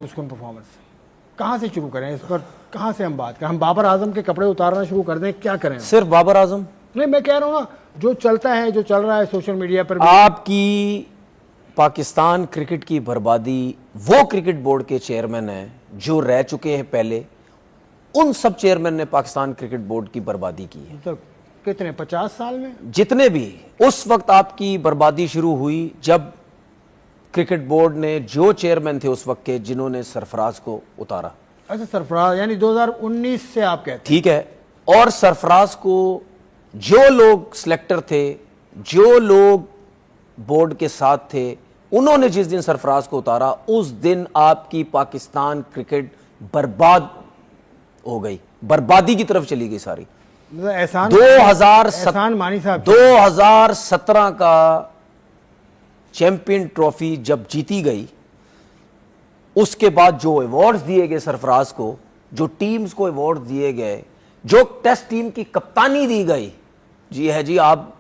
उसको परफॉर्मेंस कहाँ से शुरू करें, इस पर कहाँ से हम बात करें? हम बाबर आजम के कपड़े उतारना शुरू कर दें, क्या करें? सिर्फ बाबर आजम नहीं, मैं कह रहा हूँ ना, जो चलता है, जो चल रहा है सोशल मीडिया पर भी। आपकी पाकिस्तान क्रिकेट की बर्बादी वो क्रिकेट बोर्ड के चेयरमैन हैं जो रह चुके हैं पहले, उन सब चेयरमैन ने पाकिस्तान क्रिकेट बोर्ड की बर्बादी की है। तो कितने 50 साल में जितने भी उस वक्त आपकी बर्बादी शुरू हुई जब क्रिकेट बोर्ड ने जो चेयरमैन थे उस वक्त के, जिन्होंने सरफराज को उतारा। अच्छा, सरफराज यानी 2019 से आप कहते हैं? ठीक है। और सरफराज को जो लोग सिलेक्टर थे, जो लोग बोर्ड के साथ थे, उन्होंने जिस दिन सरफराज को उतारा उस दिन आपकी पाकिस्तान क्रिकेट बर्बाद हो गई, बर्बादी की तरफ चली गई सारी। एहसान 2017 का चैंपियन ट्रॉफी जब जीती गई, उसके बाद जो अवार्ड्स दिए गए सरफराज को, जो टीम्स को अवार्ड दिए गए, जो टेस्ट टीम की कप्तानी दी गई, जी है जी, आप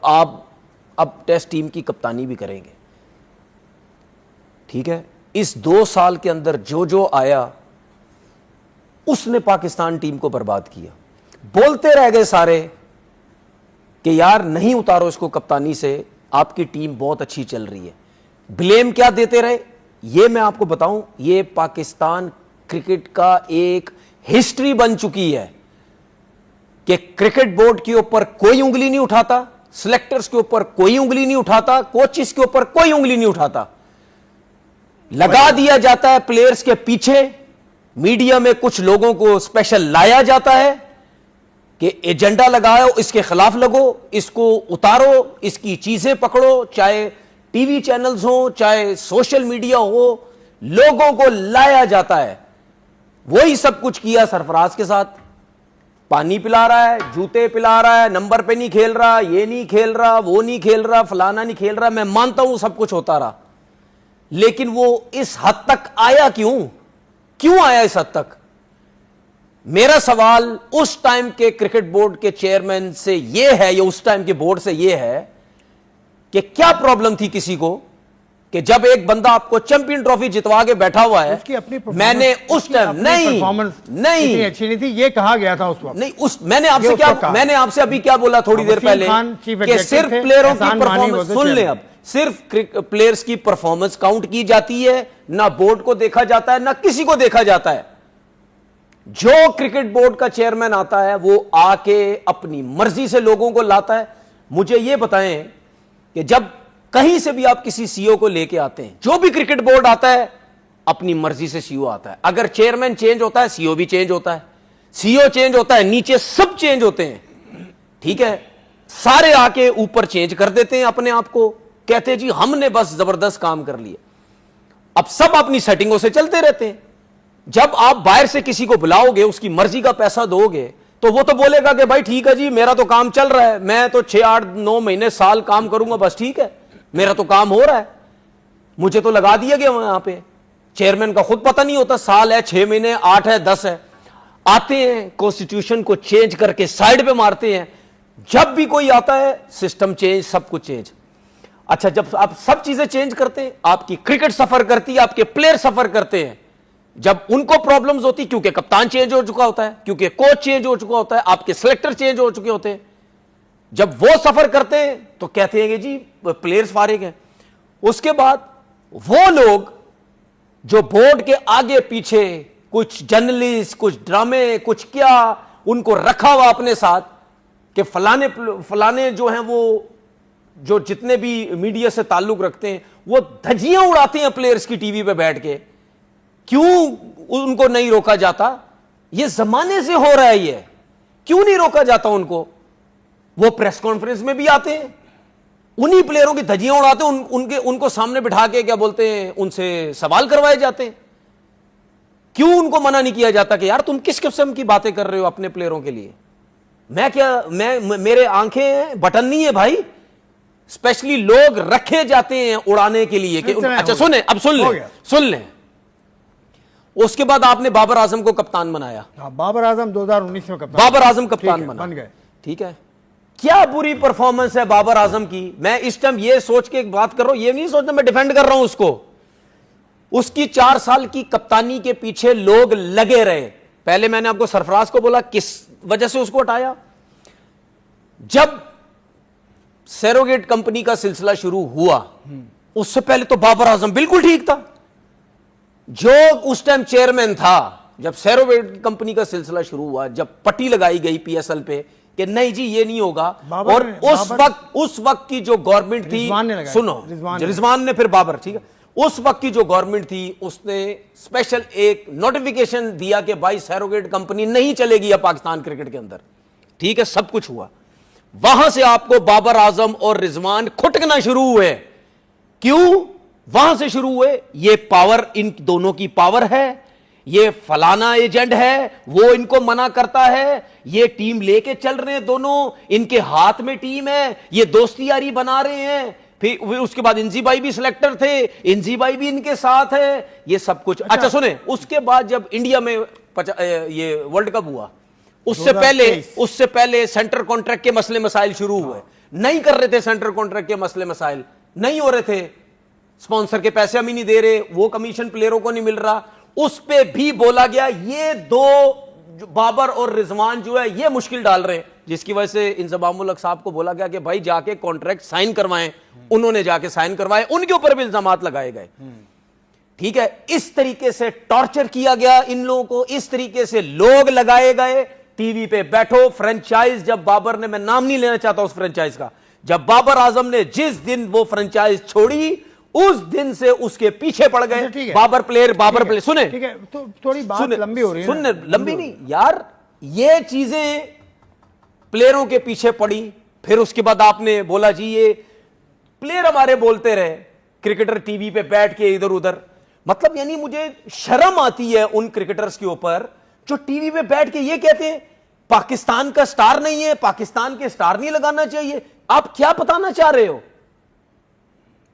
अब टेस्ट टीम की कप्तानी भी करेंगे। ठीक है। इस 2 साल के अंदर जो जो आया उसने पाकिस्तान टीम को बर्बाद किया। बोलते रह गए सारे कि यार नहीं उतारो इसको कप्तानी से, आपकी टीम बहुत अच्छी चल रही है। ब्लेम क्या देते रहे, ये मैं आपको बताऊं, ये पाकिस्तान क्रिकेट का एक हिस्ट्री बन चुकी है कि क्रिकेट बोर्ड के ऊपर कोई उंगली नहीं उठाता, सिलेक्टर्स के ऊपर कोई उंगली नहीं उठाता, कोचिस के ऊपर कोई उंगली नहीं उठाता, लगा दिया जाता है प्लेयर्स के पीछे। मीडिया में कुछ लोगों को स्पेशल लाया जाता है कि एजेंडा लगाओ, इसके खिलाफ लगो, इसको उतारो, इसकी चीजें पकड़ो, चाहे टीवी चैनल्स हो, चाहे सोशल मीडिया हो, लोगों को लाया जाता है। वही सब कुछ किया सरफराज के साथ। पानी पिला रहा है, जूते पिला रहा है, नंबर पे नहीं खेल रहा, ये नहीं खेल रहा, वो नहीं खेल रहा, फलाना नहीं खेल रहा। मैं मानता हूं सब कुछ होता रहा, लेकिन वो इस हद तक आया क्यों आया इस हद तक? मेरा सवाल उस टाइम के क्रिकेट बोर्ड के चेयरमैन से यह है, या उस टाइम के बोर्ड से यह है कि क्या प्रॉब्लम थी किसी को कि जब एक बंदा आपको चैंपियन ट्रॉफी जितवा के बैठा हुआ है, उसकी अपनी मैंने उस टाइम नहीं अच्छी नहीं थी, ये कहा गया था उस वक्त। नहीं, मैंने आपसे अभी क्या बोला थोड़ी देर पहले कि सिर्फ प्लेयरों की परफॉर्मेंस सुन ले, अब सिर्फ प्लेयर्स की परफॉर्मेंस काउंट की जाती है, ना बोर्ड को देखा जाता है, ना किसी को देखा जाता है। जो क्रिकेट बोर्ड का चेयरमैन आता है वो आके अपनी मर्जी से लोगों को लाता है। मुझे यह बताएं कि जब कहीं से भी आप किसी सीईओ को लेके आते हैं, जो भी क्रिकेट बोर्ड आता है अपनी मर्जी से सीईओ आता है। अगर चेयरमैन चेंज होता है, सीईओ भी चेंज होता है, सीईओ चेंज होता है, नीचे सब चेंज होते हैं। ठीक है। सारे आके ऊपर चेंज कर देते हैं अपने आप को, कहते हैं जी हमने बस जबरदस्त काम कर लिया। अब सब अपनी सेटिंगों से चलते रहते हैं। जब आप बाहर से किसी को बुलाओगे, उसकी मर्जी का पैसा दोगे, तो वो तो बोलेगा कि भाई ठीक है जी, मेरा तो काम चल रहा है, मैं तो 6, 8, 9 महीने, साल काम करूंगा, बस ठीक है, मेरा तो काम हो रहा है, मुझे तो लगा दिया गया वहां पे। चेयरमैन का खुद पता नहीं होता, साल है, 6 महीने, 8 है, 10 है। आते हैं, कॉन्स्टिट्यूशन को चेंज करके साइड पे मारते हैं। जब भी कोई आता है, सिस्टम चेंज, सब कुछ चेंज। अच्छा, जब आप सब चीजें चेंज करते हैं, आपकी क्रिकेट सफर करती है, आपके प्लेयर सफर करते हैं। जब उनको प्रॉब्लम्स होती, क्योंकि कप्तान चेंज हो चुका होता है, क्योंकि कोच चेंज हो चुका होता है, आपके सिलेक्टर चेंज हो चुके होते हैं, जब वो सफर करते हैं तो कहते हैं कि जी प्लेयर्स फारिग हैं। उसके बाद वो लोग जो बोर्ड के आगे पीछे कुछ जर्नलिस्ट, कुछ ड्रामे, कुछ क्या, उनको रखा हुआ अपने साथ कि फलाने जो हैं, वो जो जितने भी मीडिया से ताल्लुक रखते हैं, वो धज्जियां उड़ाते हैं प्लेयर्स की टीवी पे बैठ के। क्यों उनको नहीं रोका जाता? ये जमाने से हो रहा है, ये क्यों नहीं रोका जाता उनको? वो प्रेस कॉन्फ्रेंस में भी आते हैं, उन्हीं प्लेयरों की धज्जियां उड़ाते हैं, उनको सामने बिठा के क्या बोलते हैं, उनसे सवाल करवाए जाते हैं। क्यों उनको मना नहीं किया जाता कि यार तुम किस किस्म की बातें कर रहे हो अपने प्लेयरों के लिए? मेरे आंखें हैं, बटन नहीं है भाई। स्पेशली लोग रखे जाते हैं उड़ाने के लिए कि अच्छा सुने, अब सुन लें। उसके बाद आपने बाबर आजम को कप्तान बनाया। बाबर आजम 2019 में कप्तान, बाबर आजम कप्तान बन गए। ठीक है। क्या बुरी परफॉर्मेंस है बाबर आजम की? मैं इस टाइम ये सोच के एक बात कर रहा हूं, ये नहीं सोचता मैं डिफेंड कर रहा हूं उसको। उसकी 4 साल की कप्तानी के पीछे लोग लगे रहे। पहले मैंने आपको सरफराज को बोला किस वजह से उसको हटाया। जब सैरोगेट कंपनी का सिलसिला शुरू हुआ, उससे पहले तो बाबर आजम बिल्कुल ठीक था। जो उस टाइम चेयरमैन था, जब सैरोगेट कंपनी का सिलसिला शुरू हुआ, जब पट्टी लगाई गई पीएसएल पे कि नहीं जी ये नहीं होगा, और उस वक्त की जो गवर्नमेंट थी, सुनो, रिजवान ने फिर बाबर, ठीक है, उस वक्त की जो गवर्नमेंट थी उसने स्पेशल एक नोटिफिकेशन दिया कि भाई सैरोगेट कंपनी नहीं चलेगी अब पाकिस्तान क्रिकेट के अंदर, ठीक है, सब कुछ हुआ। वहां से आपको बाबर आजम और रिजवान खुटकना शुरू हुए। क्यों वहां से शुरू हुए? ये पावर इन दोनों की पावर है, ये फलाना एजेंट है, वो इनको मना करता है, ये टीम लेके चल रहे हैं दोनों, इनके हाथ में टीम है, ये दोस्ती यारी बना रहे हैं। फिर उसके बाद इंजी भाई भी सिलेक्टर थे, इंजी भाई भी इनके साथ है, ये सब कुछ। अच्छा सुने, उसके बाद जब इंडिया में ये वर्ल्ड कप हुआ, उससे पहले सेंटर कॉन्ट्रैक्ट के मसले मसाइल शुरू हुए। नहीं कर रहे थे सेंटर कॉन्ट्रैक्ट के मसले मसाइल, नहीं हो रहे थे, स्पॉन्सर के पैसे हम ही नहीं दे रहे, वो कमीशन प्लेयरों को नहीं मिल रहा। उस पे भी बोला गया ये दो बाबर और रिजवान जो है ये मुश्किल डाल रहे हैं, जिसकी वजह से इंजमामुल हक साहब को बोला गया कि भाई जाके कॉन्ट्रैक्ट साइन करवाएं। उन्होंने जाके साइन करवाए, उनके ऊपर भी इल्जामात लगाए गए। ठीक है, इस तरीके से टॉर्चर किया गया इन लोगों को, इस तरीके से लोग लगाए गए। टीवी पे बैठो, फ्रेंचाइज जब बाबर ने, मैं नाम नहीं लेना चाहता उस फ्रेंचाइज का, जब बाबर आजम ने जिस दिन वो फ्रेंचाइज छोड़ी उस दिन से उसके पीछे पड़ गए। बाबर प्लेयर सुने, ठीक है, तो थोड़ी बात लंबी हो रही है। सुनने लंबी नहीं यार, ये चीजें प्लेयरों के पीछे पड़ी। फिर उसके बाद आपने बोला जी ये प्लेयर हमारे बोलते रहे, क्रिकेटर टीवी पे बैठ के इधर उधर, मतलब यानी मुझे शर्म आती है उन क्रिकेटर्स के ऊपर जो टीवी पे बैठ के ये कहते हैं पाकिस्तान का स्टार नहीं है, पाकिस्तान के स्टार नहीं लगाना चाहिए। आप क्या बताना चाह रहे हो?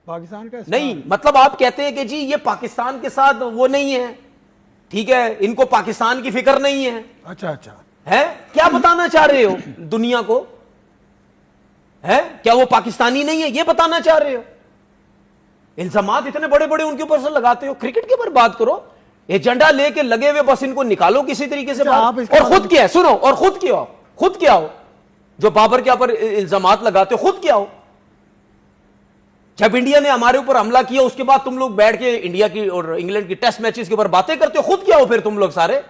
पाकिस्तान का नहीं, मतलब आप कहते हैं कि जी ये पाकिस्तान के साथ वो नहीं है, ठीक है, इनको पाकिस्तान की फिक्र नहीं है। अच्छा है, क्या बताना चाह रहे हो दुनिया को? है क्या वो पाकिस्तानी नहीं है, ये बताना चाह रहे हो? इल्जामात इतने बड़े बड़े उनके ऊपर से लगाते हो। क्रिकेट के ऊपर बात करो, एजेंडा लेके लगे हुए, बस इनको निकालो किसी तरीके से बाहर। और खुद क्या है, सुनो, और खुद क्या हो जो बाबर के ऊपर इल्जामात लगाते हो, खुद क्या हो? जब इंडिया ने हमारे ऊपर हमला किया उसके बाद तुम लोग बैठ के इंडिया की और इंग्लैंड की टेस्ट मैचेस के ऊपर बातें करते हो, खुद क्या हो फिर तुम लोग सारे?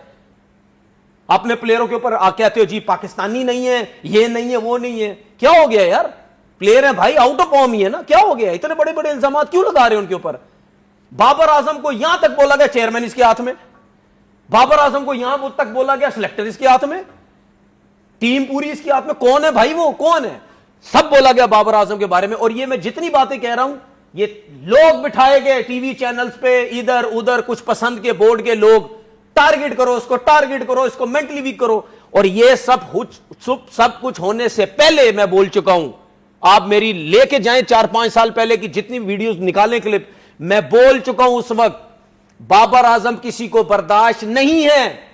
अपने प्लेयरों के ऊपर कहते हो जी पाकिस्तानी नहीं है, ये नहीं है, वो नहीं है। क्या हो गया यार? प्लेयर है भाई, आउट ऑफ फॉर्म ही है ना, क्या हो गया? इतने बड़े बड़े इल्जाम क्यों लगा रहे हैं उनके ऊपर? बाबर आजम को यहां तक बोला गया चेयरमैन इसके हाथ में, बाबर आजम को यहां तक बोला गया सिलेक्टर इसके हाथ में, टीम पूरी इसके हाथ में। कौन है भाई वो, कौन है? सब बोला गया बाबर आजम के बारे में। और ये मैं जितनी बातें कह रहा हूं, ये लोग बिठाए गए टीवी चैनल्स पे, इधर उधर कुछ पसंद के बोर्ड के लोग, टारगेट करो उसको, टारगेट करो इसको, मेंटली वीक करो। और ये सब कुछ होने से पहले मैं बोल चुका हूं, आप मेरी लेके जाएं 4-5 साल पहले की जितनी वीडियोस निकालें, क्लिप, मैं बोल चुका हूं उस वक्त, बाबर आजम किसी को बर्दाश्त नहीं है।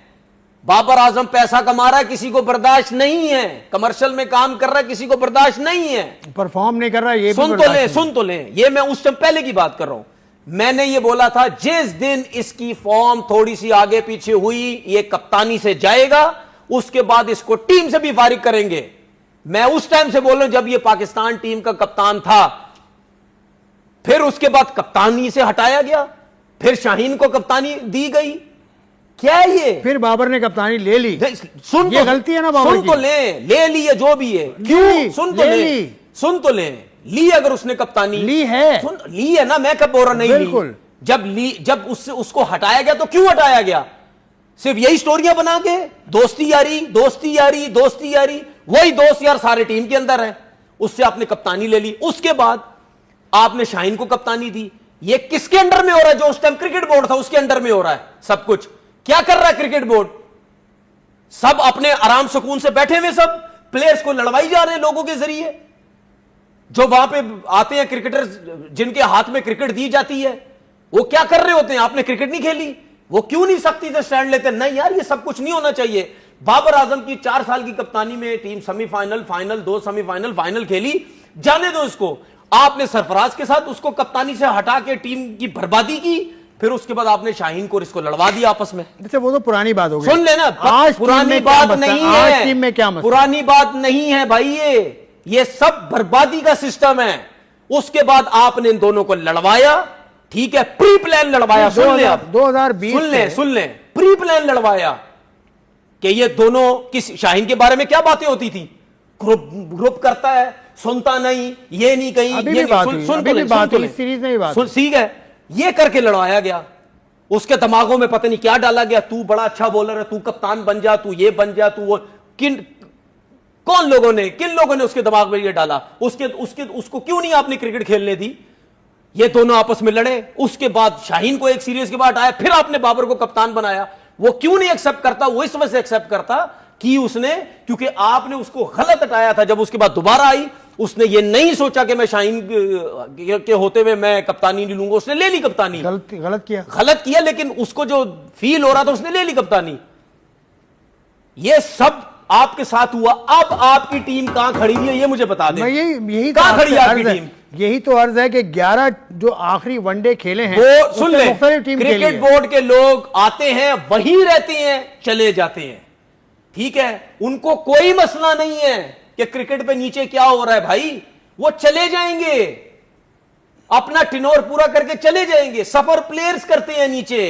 बाबर आजम पैसा कमा रहा है, किसी को बर्दाश्त नहीं है। कमर्शियल में काम कर रहा है, किसी को बर्दाश्त नहीं है। परफॉर्म नहीं कर रहा है, ये सुन तो लें, ये मैं उस टाइम पहले की बात कर रहा हूं। मैंने ये बोला था जिस दिन इसकी फॉर्म थोड़ी सी आगे पीछे हुई, ये कप्तानी से जाएगा, उसके बाद इसको टीम से भी फारिग करेंगे। मैं उस टाइम से बोल रहा हूं जब ये पाकिस्तान टीम का कप्तान था। फिर उसके बाद कप्तानी से हटाया गया, फिर शाहीन को कप्तानी दी गई। क्या है ये? फिर बाबर ने कप्तानी ले ली। सुन ये गलती है ना बाबर की? सुन तो ले ली है जो भी है। क्यों? सुन तो ले ली, अगर उसने कप्तानी ली है, ली है ना, मैं कब बोल रहा नहीं बिल्कुल। जब उससे उसको हटाया गया तो क्यों हटाया गया? सिर्फ यही स्टोरियां बना के, दोस्ती यारी दोस्ती यारी दोस्ती यारी, वही दोस्त यार सारे टीम के अंदर है। उससे आपने कप्तानी ले ली, उसके बाद आपने शाहीन को कप्तानी दी। ये किसके अंडर में हो रहा है? जो उस टाइम क्रिकेट बोर्ड था उसके अंडर में हो रहा है सब कुछ। क्या कर रहा है क्रिकेट बोर्ड? सब अपने आराम सुकून से बैठे हुए, सब प्लेयर्स को लड़वाई जा रहे हैं लोगों के जरिए। जो वहां पे आते हैं क्रिकेटर्स, जिनके हाथ में क्रिकेट दी जाती है, वो क्या कर रहे होते हैं? आपने क्रिकेट नहीं खेली, वो क्यों नहीं सख्ती से स्टैंड लेते? नहीं यार, ये सब कुछ नहीं होना चाहिए। बाबर आजम की 4 साल की कप्तानी में team semifinal, final, 2 semifinal, final खेली, जाने दो उसको। आपने सरफराज के साथ उसको कप्तानी से हटा के टीम की बर्बादी की, फिर उसके बाद आपने शाहीन को इसको लड़वा दिया आपस में। जैसे वो तो पुरानी बात हो गई। सुन लेना, आज पुरानी बात नहीं है, आज टीम में क्या मसला? पुरानी बात नहीं है भाई, ये सब बर्बादी का सिस्टम है। उसके बाद आपने इन दोनों को लड़वाया, ठीक है, प्री प्लान लड़वाया। सुन ले, 2020 सुन ले, प्री प्लान लड़वाया कि ये दोनों किस शाहीन के बारे में क्या बातें होती थी, ग्रुप करता है, सुनता नहीं, ये नहीं कहीं, ये नहीं, सीरीज में बात ठीक है, ये करके लड़वाया गया। उसके दिमागों में पता नहीं क्या डाला गया, तू बड़ा अच्छा बॉलर है, तू कप्तान बन जा, तू ये बन जा, तू वो। किन लोगों ने उसके दिमाग में ये डाला? उसको क्यों नहीं आपने क्रिकेट खेलने दी? ये दोनों आपस में लड़े, उसके बाद शाहीन को एक सीरीज के बाद आया, फिर आपने बाबर को कप्तान बनाया। वो क्यों नहीं एक्सेप्ट करता? वो इस वजह से एक्सेप्ट करता कि क्योंकि आपने उसको गलत हटाया था। जब उसके बाद दोबारा आई, उसने ये नहीं सोचा कि मैं शाहीन के होते हुए मैं कप्तानी नहीं लूंगा, उसने ले ली कप्तानी। गलत किया, लेकिन उसको जो फील हो रहा था उसने ले ली कप्तानी। ये सब आपके साथ हुआ। अब आपकी टीम कहां खड़ी है ये मुझे बता दें। यही कहां खड़ी है आपकी टीम? यही तो अर्ज है कि 11 जो आखिरी वनडे खेले हैं, वो सुन ले, क्रिकेट बोर्ड के लोग आते हैं, वहीं रहते हैं, चले जाते हैं, ठीक है, उनको कोई मसला नहीं है कि क्रिकेट पे नीचे क्या हो रहा है भाई, वो चले जाएंगे, अपना टिनोर पूरा करके चले जाएंगे। सफर प्लेयर्स करते हैं नीचे,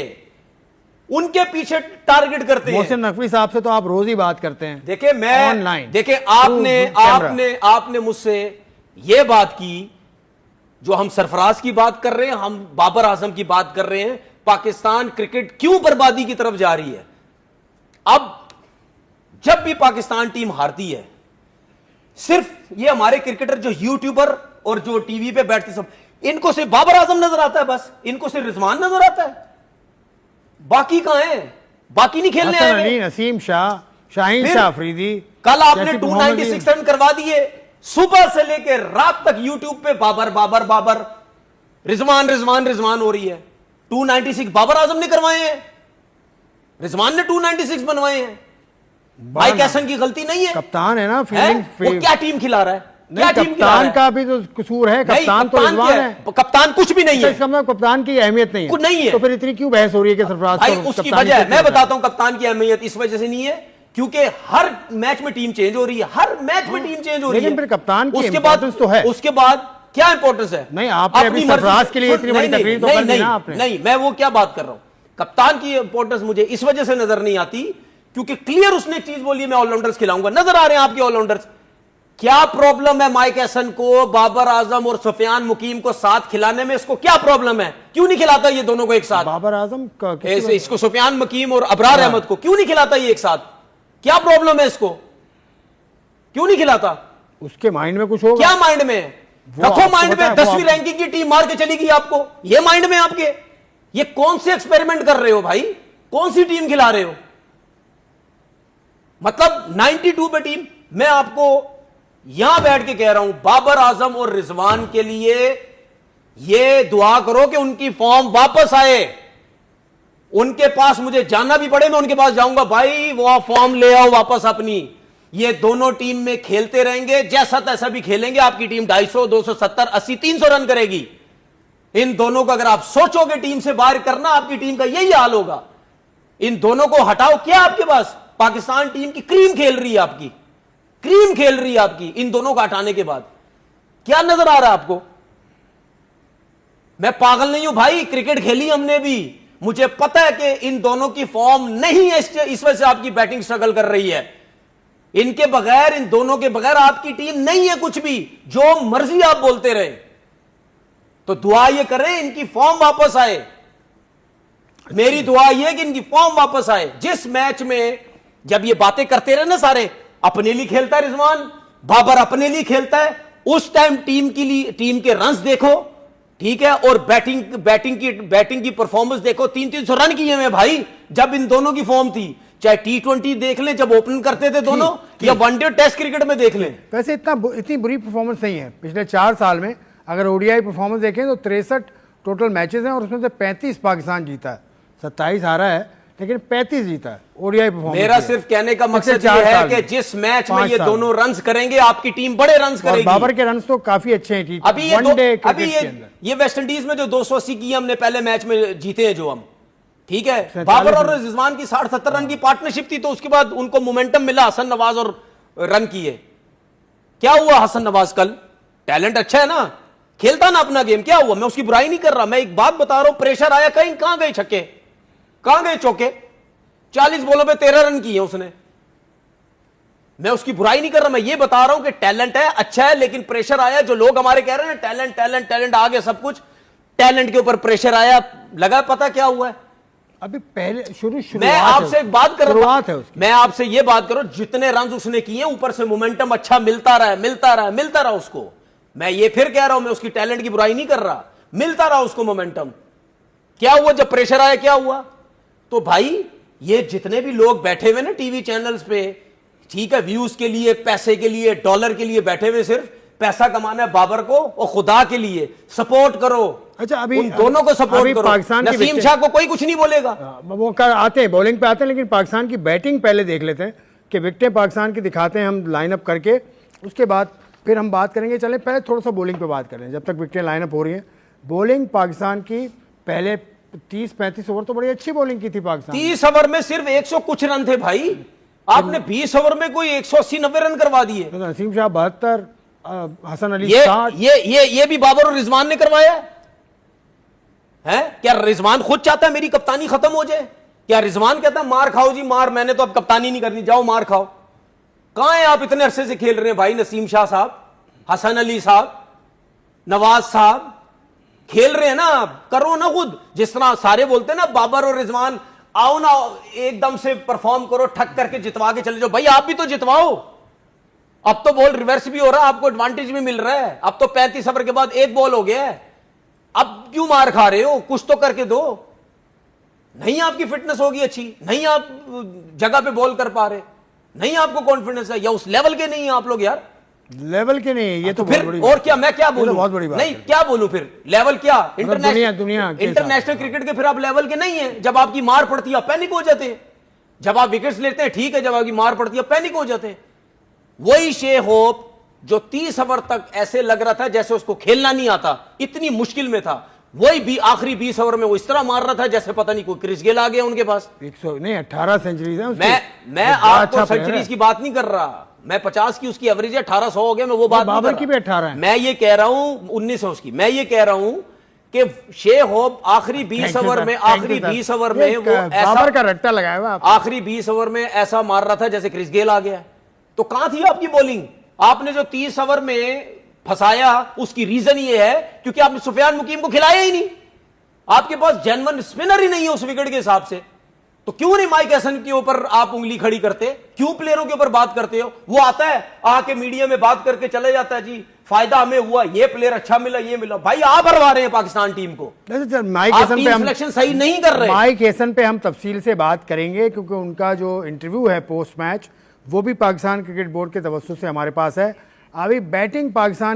उनके पीछे टारगेट करते हैं। मोहसिन नकवी साहब से तो आप रोज ही बात करते हैं। देखिए आपने मुझसे यह बात की, जो हम सरफराज की बात कर रहे हैं, हम बाबर आजम की बात कर रहे हैं, पाकिस्तान क्रिकेट क्यों बर्बादी की तरफ जा रही है। अब जब भी पाकिस्तान टीम हारती है, सिर्फ ये हमारे क्रिकेटर जो यूट्यूबर और जो टीवी पे बैठते सब, इनको सिर्फ बाबर आजम नजर आता है, बस इनको सिर्फ रिजवान नजर आता है, बाकी कहां है? बाकी नहीं खेलने आए। नसीम शाह, शाहीन शाह अफरीदी, कल आपने 296 रन करवा दिए, सुबह से लेकर रात तक यूट्यूब पे बाबर बाबर बाबर, रिजवान रिजवान रिजवान हो रही है। 296 बाबर आजम ने करवाए हैं, रिजवान ने 296 बनवाए हैं। माइक हैसन की गलती नहीं है, कप्तान है ना, वो क्या टीम खिला रहा है? क्या कप्तान का भी तो कसूर है, कप्तान तो रिजवान है, कप्तान कुछ भी नहीं है। इसका मतलब कप्तान की अहमियत नहीं है, कुछ नहीं है, तो फिर इतनी क्यों बहस हो रही है कि सरफराज भाई? उसकी वजह है, मैं बताता हूं कप्तान की अहमियत इस वजह से नहीं है क्योंकि हर मैच में टीम चेंज हो रही है, हर मैच में टीम चेंज हो रही है, लेकिन फिर कप्तान की इंपॉर्टेंस तो है। उसके बाद क्या इंपॉर्टेंस है? नहीं, आपने अभी सरफराज के लिए इतनी बड़ी तकरीर तो कर दी ना आपने। नहीं, मैं वो क्या बात कर रहा हूं, कप्तान की इंपॉर्टेंस मुझे इस वजह से नजर नहीं आती क्योंकि क्लियर उसने चीज बोली, मैं ऑलराउंडर्स खिलाऊंगा। नजर आ रहे हैं आपके ऑलराउंडर्स। क्या प्रॉब्लम है माइक हैसन को, बाबर आजम और सुफियान मुकीम को साथ खिलाने में? इसको क्या प्रॉब्लम है? क्यों नहीं खिलाता ये दोनों को एक साथ? बाबर आजम इसको सुफियान मुकीम और अबरार अहमद को क्यों नहीं खिलाता ये एक साथ? क्या प्रॉब्लम है इसको? क्यों नहीं खिलाता? उसके माइंड में कुछ होगा। क्या माइंड में? रखो माइंड में, 10वीं रैंकिंग की टीम मार के चली गई आपको, ये माइंड में आपके? ये कौन से एक्सपेरिमेंट कर रहे हो भाई? कौन सी टीम खिला रहे हो? मतलब 92 पे टीम। मैं आपको यहां बैठ के कह रहा हूं, बाबर आजम और रिजवान के लिए ये दुआ करो कि उनकी फॉर्म वापस आए। उनके पास मुझे जाना भी पड़े, मैं उनके पास जाऊंगा, भाई वो फॉर्म ले आओ वापस अपनी। ये दोनों टीम में खेलते रहेंगे, जैसा तैसा भी खेलेंगे, आपकी टीम 250, 270, 80, 300 रन करेगी। इन दोनों को अगर आप सोचोगे टीम से बाहर करना, आपकी टीम का यही हाल होगा। इन दोनों को हटाओ। क्या आपके पास? पाकिस्तान टीम की क्रीम खेल रही है, आपकी क्रीम खेल रही है आपकी। इन दोनों को हटाने के बाद क्या नजर आ रहा है आपको? मैं पागल नहीं हूं भाई, क्रिकेट खेली हमने भी, मुझे पता है कि इन दोनों की फॉर्म नहीं है, इस वजह से आपकी बैटिंग स्ट्रगल कर रही है। इनके बगैर, इन दोनों के बगैर आपकी टीम नहीं है कुछ भी, जो मर्जी आप बोलते रहे। तो दुआ ये करें इनकी फॉर्म वापस आए। मेरी दुआ यह कि इनकी फॉर्म वापस आए। जिस मैच में जब ये बातें करते रहे ना, सारे अपने लिए खेलता है रिजवान, बाबर अपने लिए खेलता है, उस टाइम टीम के रन्स देखो, ठीक है, और बैटिंग की परफॉर्मेंस देखो। 300 रन किए हुए भाई, जब इन दोनों की फॉर्म थी। चाहे T20 देख लें, जब ओपन करते थे दोनों, या वनडे टेस्ट क्रिकेट में देख लें। वैसे इतनी बुरी परफॉर्मेंस नहीं है पिछले 4 साल में। अगर ओडीआई परफॉर्मेंस देखें तो 63 टोटल मैचेस हैं और उसमें से 35 पाकिस्तान जीता है, 27 हारा है। लेकिन 35 जीता है ओडीआई परफॉर्मेंस। मेरा सिर्फ कहने का मकसद ये है कि जिस मैच में ये दोनों रन्स करेंगे आपकी टीम बड़े रन्स करेगी। बाबर के रन्स तो काफी अच्छे हैं अभी ये वेस्ट इंडीज में जो 280 की हमने पहले मैच में जीते हैं जो हम, ठीक है, बाबर और रिजवान की 60-70 रन की पार्टनरशिप थी, तो उसके बाद उनको मोमेंटम मिला, हसन नवाज और रन किए। क्या हुआ हसन नवाज कल? टैलेंट अच्छा है ना, खेलता ना अपना गेम, क्या हुआ? मैं उसकी बुराई नहीं कर रहा, मैं एक बात बता रहा हूं, प्रेशर आया कहीं, कहां गए छक्के, कहां गए चौके? 40 बॉलों पे 13 रन किए उसने। मैं उसकी बुराई नहीं कर रहा, मैं ये बता रहा हूं कि टैलेंट है, अच्छा है, लेकिन प्रेशर आया। जो लोग हमारे कह रहे हैं टैलेंट टैलेंट टैलेंट, आगे सब कुछ, टैलेंट के ऊपर प्रेशर आया, लगा पता क्या हुआ है? अभी पहले शुरुआत मैं आपसे एक बात कर रहा हूं, है मैं आपसे ये बात करो, जितने रन उसने किए ऊपर से मोमेंटम अच्छा मिलता रहा उसको। मैं ये फिर कह रहा हूं, मैं उसकी टैलेंट की बुराई नहीं कर रहा, मिलता रहा उसको मोमेंटम। क्या हुआ जब प्रेशर आया, क्या हुआ? तो भाई ये जितने भी लोग बैठे हुए ना टीवी चैनल्स पे, ठीक है, व्यूज के लिए, पैसे के लिए, डॉलर के लिए बैठे हुए, सिर्फ पैसा कमाना है बाबर को, और खुदा के लिए सपोर्ट करो। अच्छा, अभी उन दोनों को सपोर्ट करो। पाकिस्तान नसीम शाह को कोई कुछ नहीं बोलेगा, वो आते हैं बॉलिंग पे आते हैं, लेकिन पाकिस्तान की बैटिंग पहले देख लेते हैं कि विकेटें पाकिस्तान की दिखाते हैं हम लाइनअप करके, उसके बाद फिर हम बात करेंगे। चलें पहले थोड़ा सा बॉलिंग पे बात करें जब तक विकेटें लाइनअप हो रही हैं। बॉलिंग पाकिस्तान की पहले 30-35 ओवर तो बड़ी अच्छी बॉलिंग की थी पाकिस्तान। 30 ओवर में सिर्फ 100 कुछ रन थे भाई, आपने 20 ओवर में कोई 180-90 रन करवा दिए। तो नसीम शाह 72, हसन अली ये भी बाबर और रिजवान ने करवाया है। क्या रिजवान खुद चाहता है मेरी कप्तानी खत्म हो जाए? क्या रिजवान कहता है मार खाओ जी मार, मैंने तो अब कप्तानी नहीं करनी, जाओ मार खाओ? कहां है आप? इतने अरसे से खेल रहे हैं भाई, नसीम शाह साहब, हसन अली साहब, नवाज साहब, खेल रहे हैं ना, करो ना खुद। जिस तरह सारे बोलते हैं ना बाबर और रिजवान, आओ ना एकदम से परफॉर्म करो, ठक करके जितवा के चले जाओ। भाई आप भी तो जितवाओ। अब तो बॉल रिवर्स भी हो रहा है, आपको एडवांटेज भी मिल रहा है। अब तो 35 ओवर के बाद एक बॉल हो गया है, अब क्यों मार खा रहे हो? कुछ तो करके दो। नहीं आपकी फिटनेस होगी अच्छी, नहीं आप जगह पे बॉल कर पा रहे, नहीं आपको कॉन्फिडेंस है, या उस लेवल के नहीं है आप लोग यार। लेवल के नहीं, ये तो फिर और क्या, मैं क्या बोलूं? बहुत बड़ी बात नहीं क्या बोलूं फिर? लेवल क्या? इंटरनेशनल क्रिकेट के फिर आप लेवल के नहीं है। जब आपकी मार पड़ती है आप पैनिक हो जाते हैं, जब आप विकेट्स लेते हैं ठीक है, जब आपकी मार पड़ती है पैनिक हो जाते हैं। वही शे होप जो 30 ओवर तक ऐसे लग रहा था जैसे उसको खेलना नहीं आता, इतनी मुश्किल में था, वही भी आखिरी 20 ओवर में वो इस तरह मार रहा था जैसे पता नहीं कोई क्रिस गेल आ गया उनके पास। 100 नहीं 18 सेंचुरीज है उसकी। मैं आपको सेंचुरीज की बात नहीं कर रहा, मैं 50 की उसकी एवरेज है, 1800 हो गया, मैं वो बात बाबर की भी 18 है। मैं ये कह रहा हूं 1900 उसकी। मैं ये कह रहा हूं कि शे होप आखिरी 20 ओवर में, आखिरी 20 ओवर में वो बाबर का रट्टा लगाया हुआ, आखिरी 20 ओवर में ऐसा मार रहा था जैसे क्रिस गेल आ गया। तो कहां थी आपकी बॉलिंग? आपने जो 30 ओवर में फंसाया उसकी रीजन ये है क्योंकि आपने सुफियान मुकीम को खिलाया ही नहीं। आपके पास जेन्युइन स्पिनर ही नहीं है उस विकेट के हिसाब से। तो क्यों नहीं माइक हैसन के ऊपर आप उंगली खड़ी करते? क्यों प्लेयरों के ऊपर बात करते हो? वो आता है आके मीडिया में बात करके चले जाता है, जी फायदा हमें हुआ, ये प्लेयर अच्छा मिला, ये मिला। भाई आप हरवा रहे हैं पाकिस्तान टीम को, माइक हैसन पे हम सिलेक्शन सही नहीं कर रहे। माइक हैसन पे हम तफसील से बात करेंगे क्योंकि उनका जो इंटरव्यू है पोस्ट मैच वो भी पाकिस्तान क्रिकेट बोर्ड के तवज्जुह से हमारे पास है। अभी बैटिंग पाकिस्तान